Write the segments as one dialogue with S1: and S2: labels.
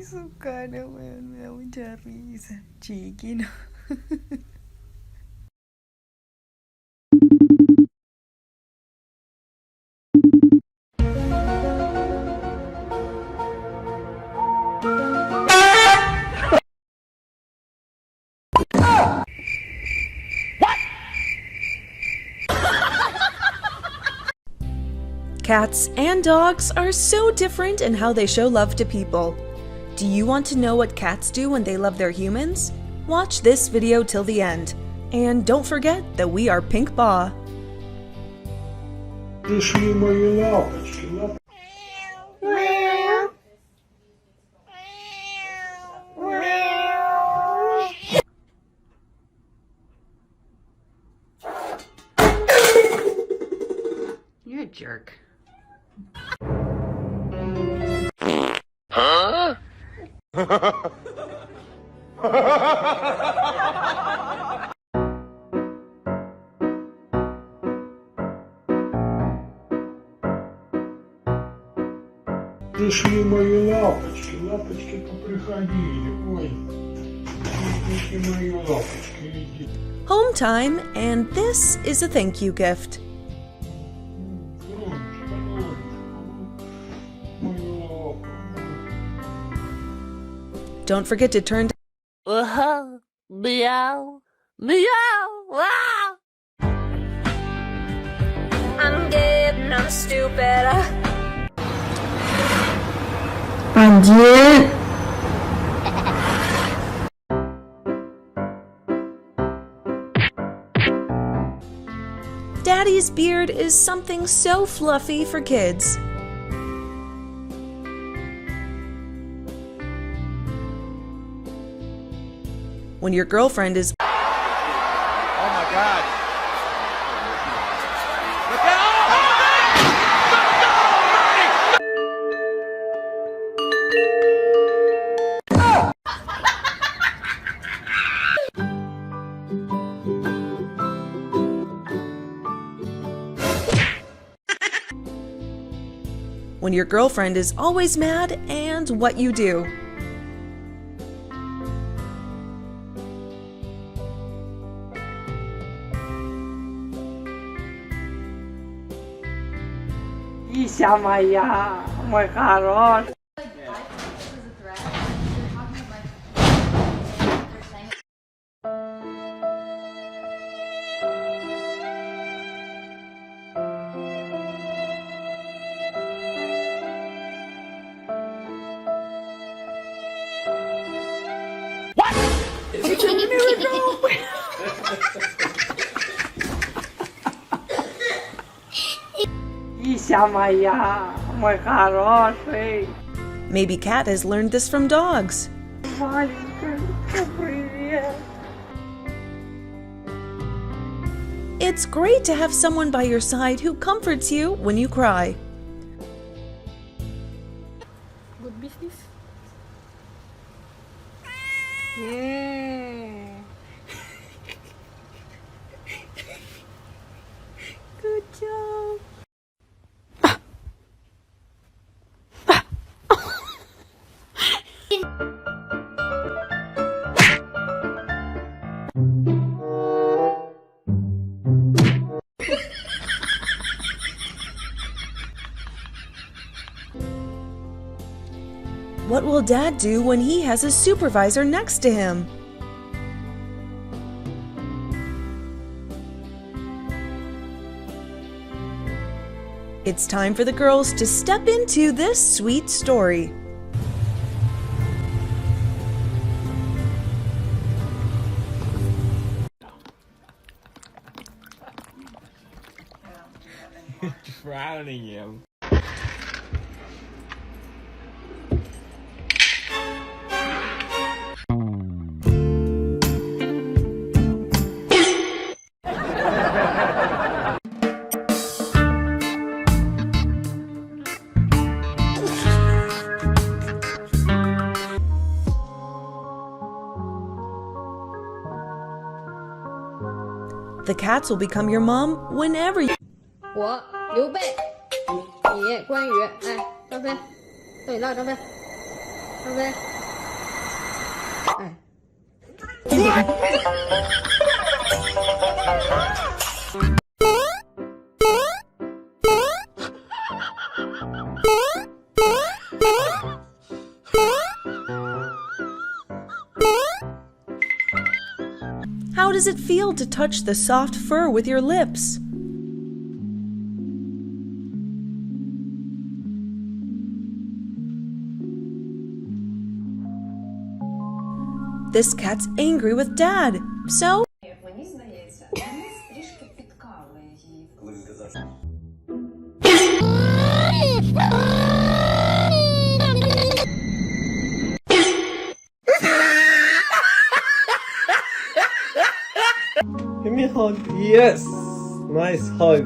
S1: suka ada mel-mel mencari cikin.
S2: Cats and dogs are so different in how they show love to people. Do you want to know what cats do when they love their humans? Watch this video till the end. And don't forget that we are Pink Paw.
S3: Пришли мои лапочки.
S1: You're a jerk.
S3: Huh? Пришли мои лапочки. Лапочки поприходили. Ой. Пришли мои лапочки. Иди.
S2: Home time, and this is a thank you gift. Don't forget to turn
S4: Meow, meow, wow. I'm stupid.
S2: Daddy's beard is something so fluffy for kids. When your girlfriend is
S5: Oh my God. Look out!
S2: when your girlfriend is always mad and what you do.
S1: Isa моя, мой хороший. Isa моя, мой хороший.
S2: Maybe Cat has learned this from dogs.
S1: Маленькая, привет.
S2: It's great to have someone by your side who comforts you when you cry.
S1: Good business. Yeah. Good job.
S2: What will Dad do when he has a supervisor next to him? It's time for the girls to step into this sweet story.
S5: Drowning him.
S2: The cats will become your mom whenever you...
S6: 我刘备，你关羽，来张飞，对你唠张飞。
S1: Vabbè.
S2: How does it feel to touch the soft fur with your lips? This cat's angry with Dad, so
S6: Мені здається, Денис трішки підкалує її.
S7: Give me a hug. Yes. Nice hug.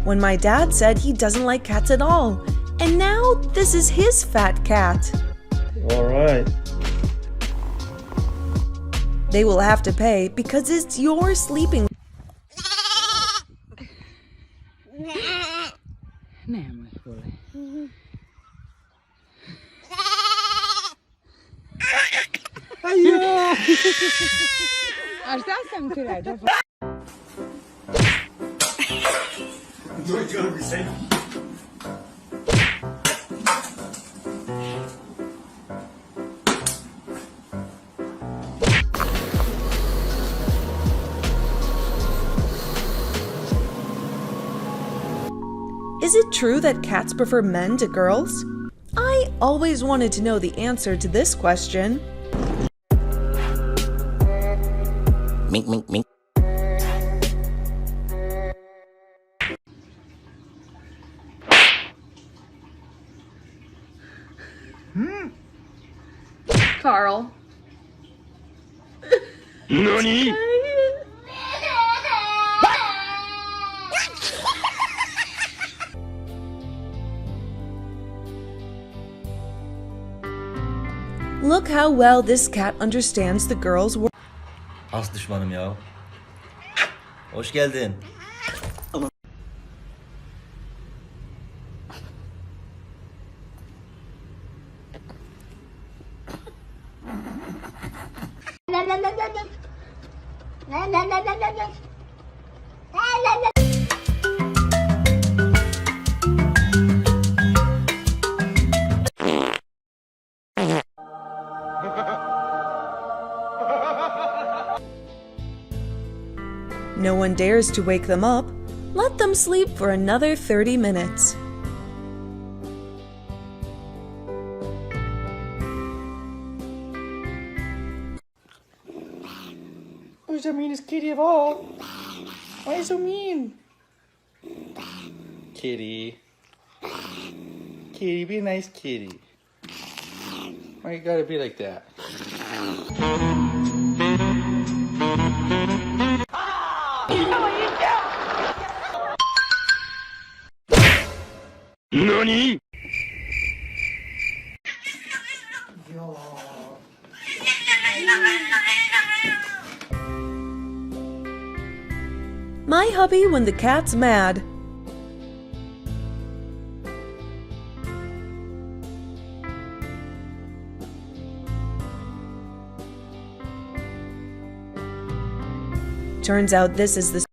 S2: when my dad said he doesn't like cats at all, and now this is his fat cat.
S7: All right.
S2: They will have to pay because it's your sleeping. Is it true that cats prefer men to girls? I always wanted to know the answer to this question.
S8: Mink, mink, mink.
S1: Carl.
S5: NANI?!
S2: Look how well this cat understands the girl's world.
S8: As düşmanım ya. Hoş geldin.
S2: No one dares to wake them up. Let them sleep for another 30 minutes.
S5: Who's the meanest kitty of all? Why are you so mean? Kitty. Kitty, be a nice kitty. Why you gotta be like that? NANI?!
S2: My hubby when the cat's mad. Turns out this is the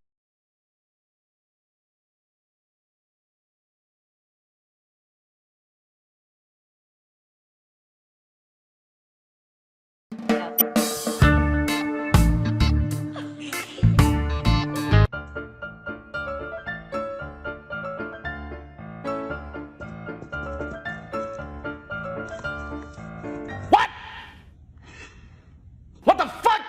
S5: What the fuck?!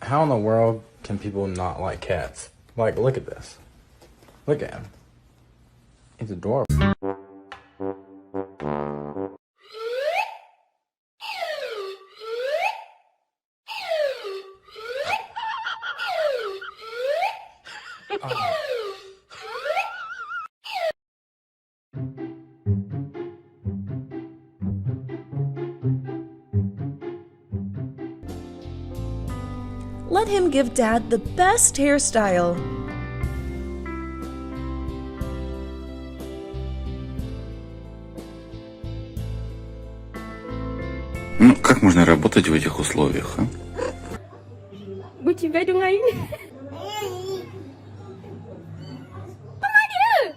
S5: How in the world can people not like cats? Like, look at this. Look at him. He's adorable.
S2: let him give Dad the best hairstyle.
S9: Ну, как можно работать в этих условиях, а?
S1: Gue cibai dong aing. Mama dia.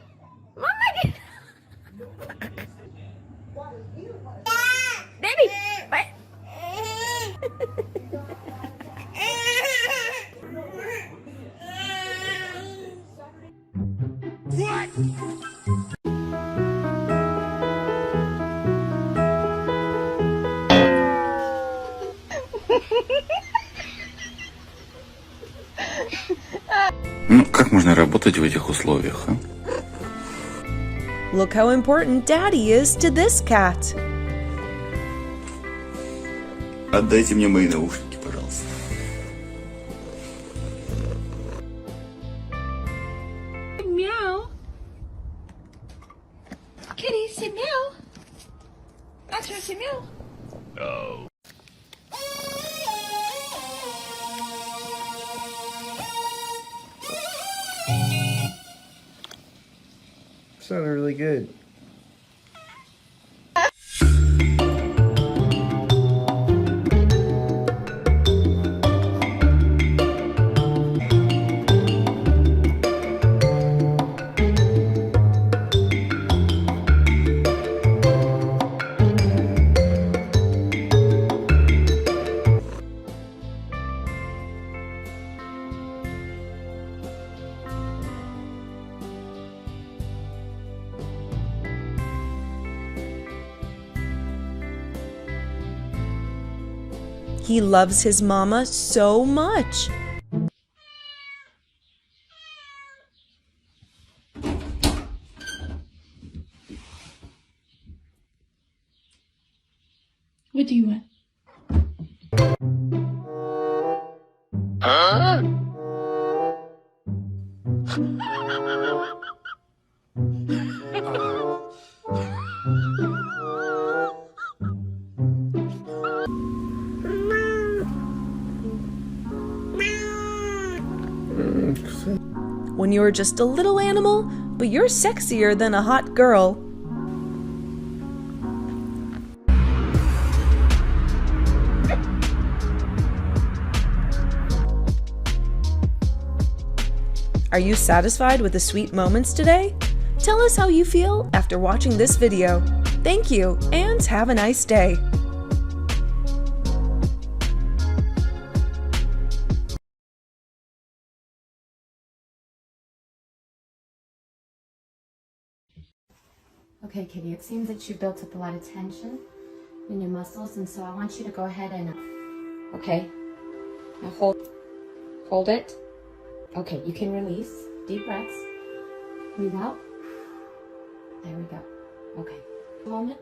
S1: Daddy, bye.
S9: Ну, как можно работать в этих условиях, а?
S2: Look how important Daddy is to this cat.
S9: Отдайте мне мои наушники, пожалуйста.
S1: Meow. Kitty, say meow. That's her, say meow.
S7: Sounded really good.
S2: He loves his mama so much.
S1: What do you want?
S2: When you're just a little animal, but you're sexier than a hot girl. Are you satisfied with the sweet moments today? Tell us how you feel after watching this video. Thank you, and have a nice day.
S6: Okay, Kitty, it seems that you've built up a lot of tension in your muscles, and so I want you to go ahead and... Okay. Now hold it. Okay, you can release. Deep breaths. Breathe out. There we go. Okay. A moment.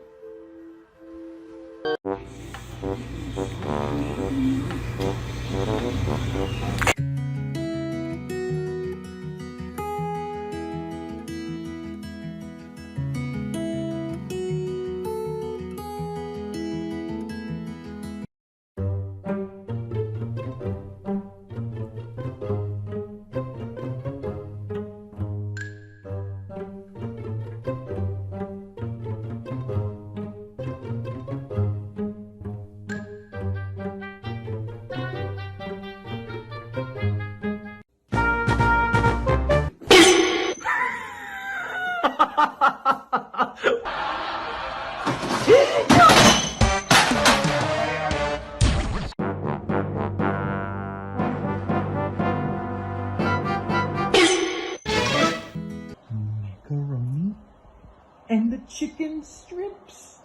S3: Macaroni and the chicken strips.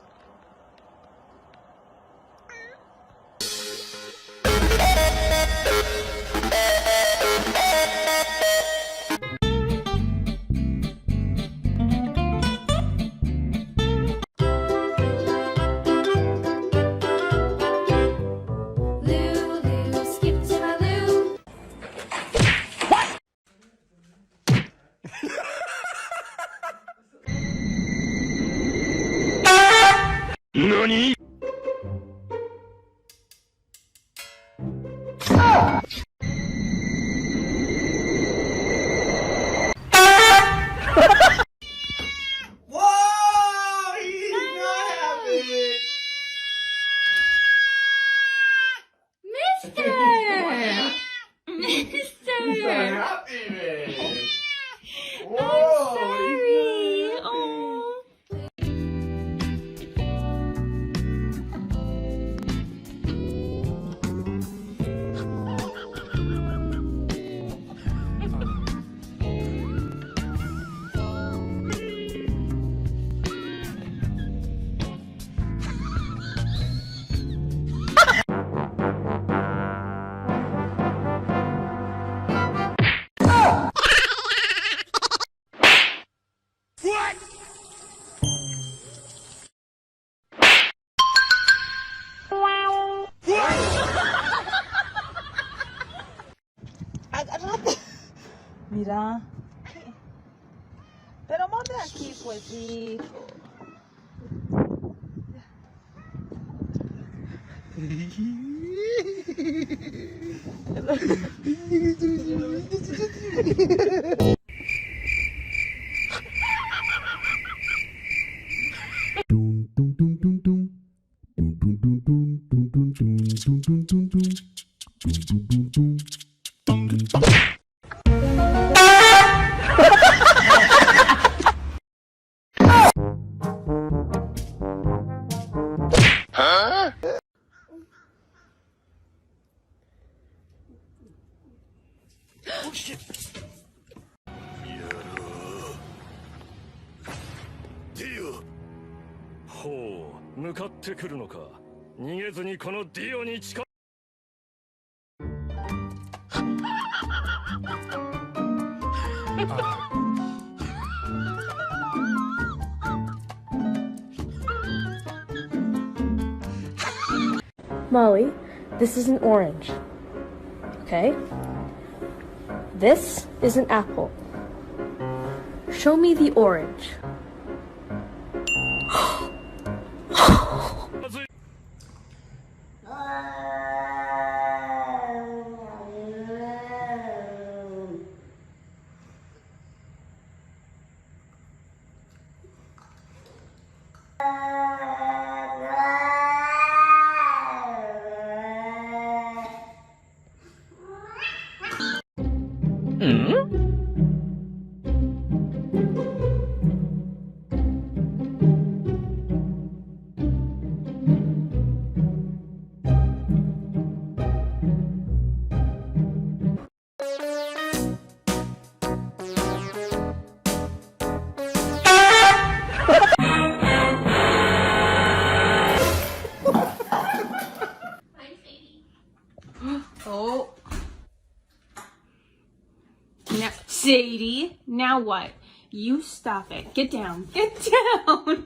S4: Lou, skip to my Lou.
S3: NANI?!
S7: Whoa! He's not having it!
S1: happy, I'm sorry. Oh.
S10: Mira. Pero monte aquí, pues, hijo.
S3: Oh shit. ディオ。ほう、向かってくるのか。逃げずにこのディオに近づ。
S4: Molly, this is an orange. Okay? This is an apple. Show me the orange.
S1: Oh. Now, Sadie, now what? You stop it. Get down. Get down.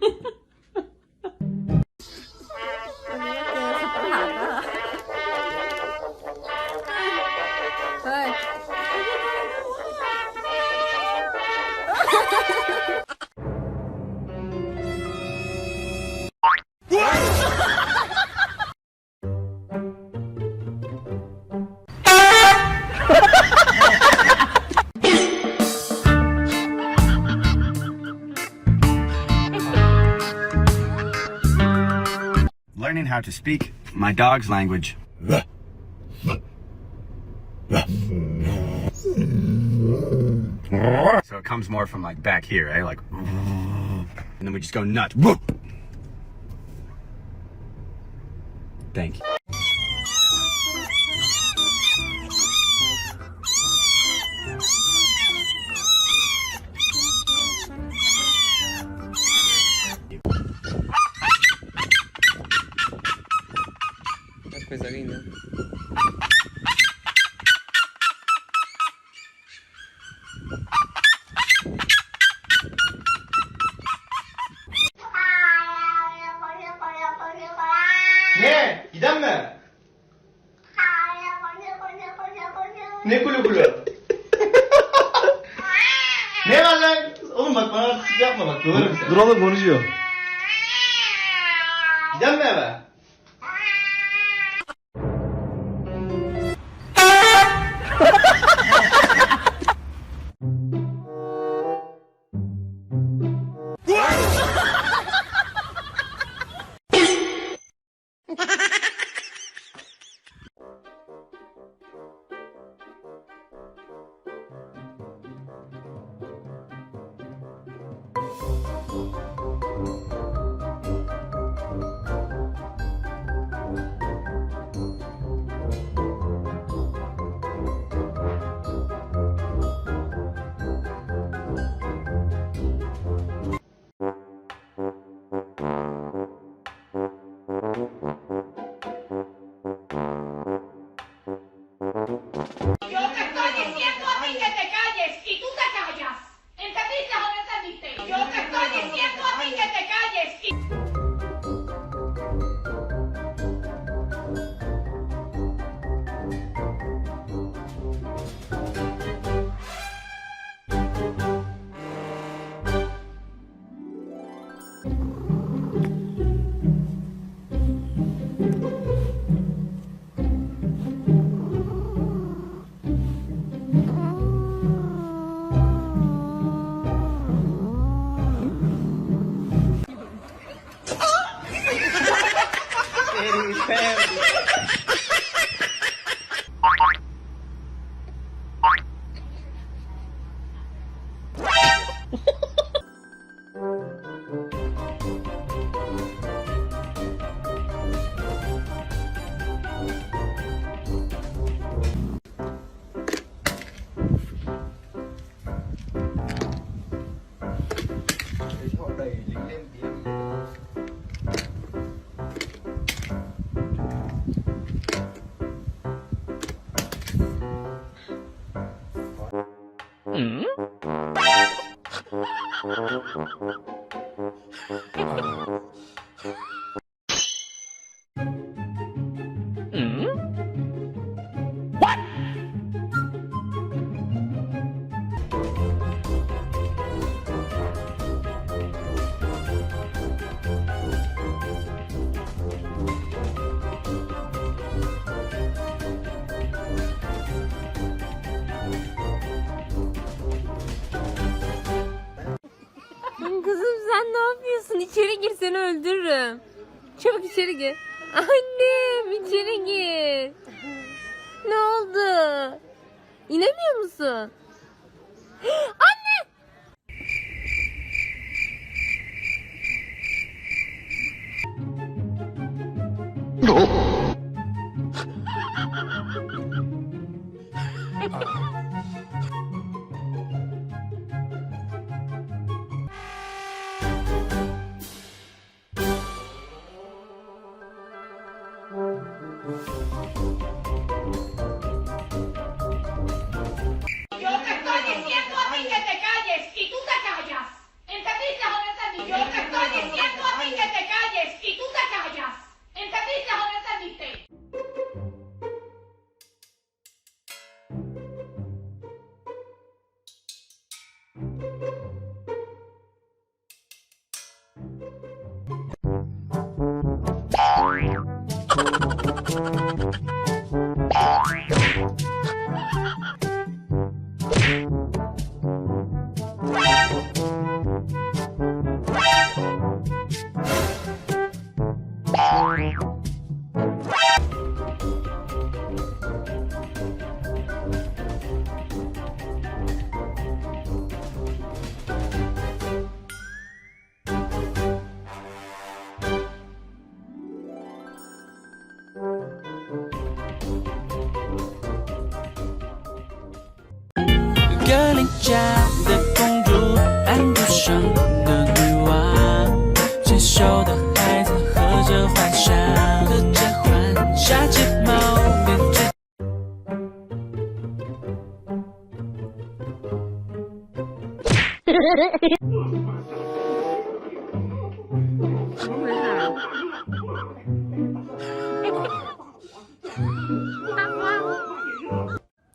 S11: Learning how to speak my dog's language. So it comes more from like back here, eh? Like, and then we just go nuts. Thank you.
S7: Coisa linda.
S5: Ne? Giden mi? Ne kulu kulu? Ne var lan? Oğlum bak bana artistik yapma bak. Döverim seni.
S7: Dur oğlum konuşuyor.
S5: Giden mi eve?
S4: Kızım sen ne yapıyorsun? İçeri gir, seni öldürürüm. Çabuk içeri gir. Annem içeri gir. Ne oldu? İnemiyor musun? Anne!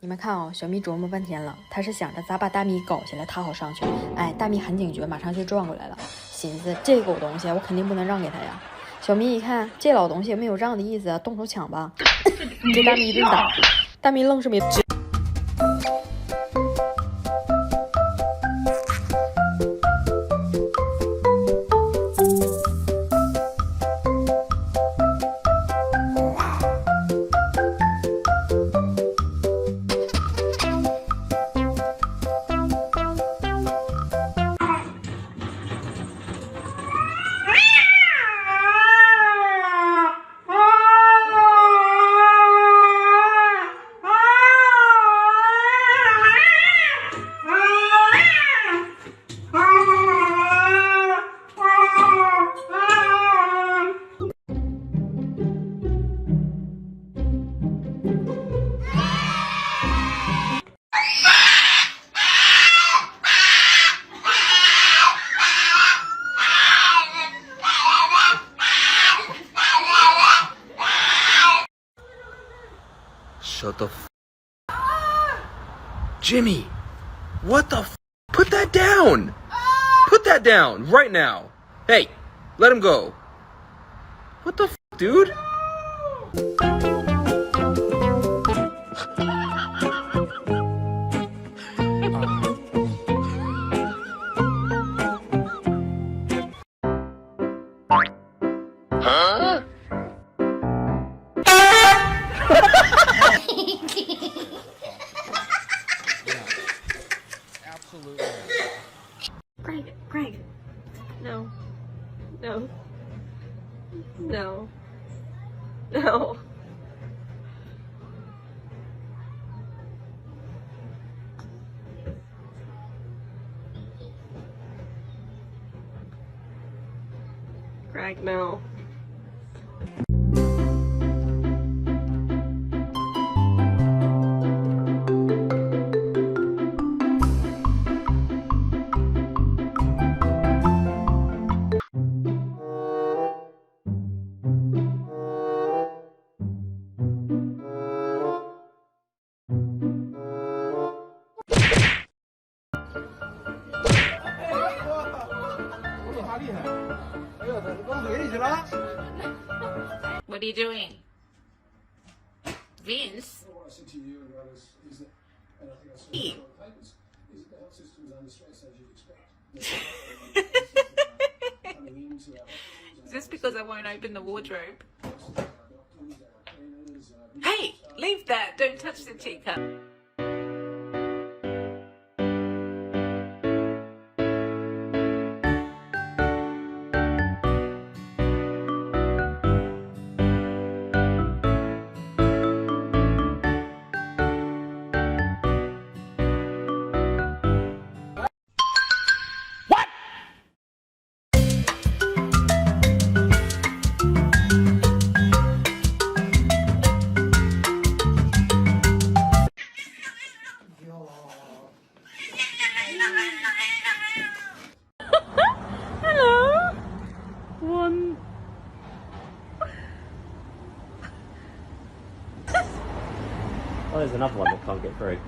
S4: 你们看哦，小咪琢磨半天了，他是想着咋把大咪搞下来，他好上去。哎，大咪很警觉，马上就转过来了，寻思这狗东西我肯定不能让给他呀。小咪一看这老东西没有让的意思，动手抢吧。给大咪一顿打，大咪愣是没。
S11: What the f? Jimmy! What the f? Put that down! Put that down right now! Hey! Let him go! What the f, dude? Huh? Absolutely.
S1: Greg. No. No. No. No. Greg, no. What are you doing? Vince? Eat. Is this because I won't open the wardrobe? Hey, leave that. Don't touch the teacup.
S7: Oh, there's another one that can't get through.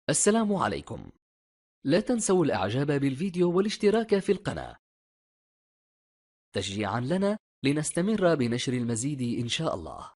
S12: السلام عليكم. لا تنسوا الإعجاب بالفيديو والاشتراك في القناة تشجيعا لنا لنستمر بنشر المزيد إن شاء الله.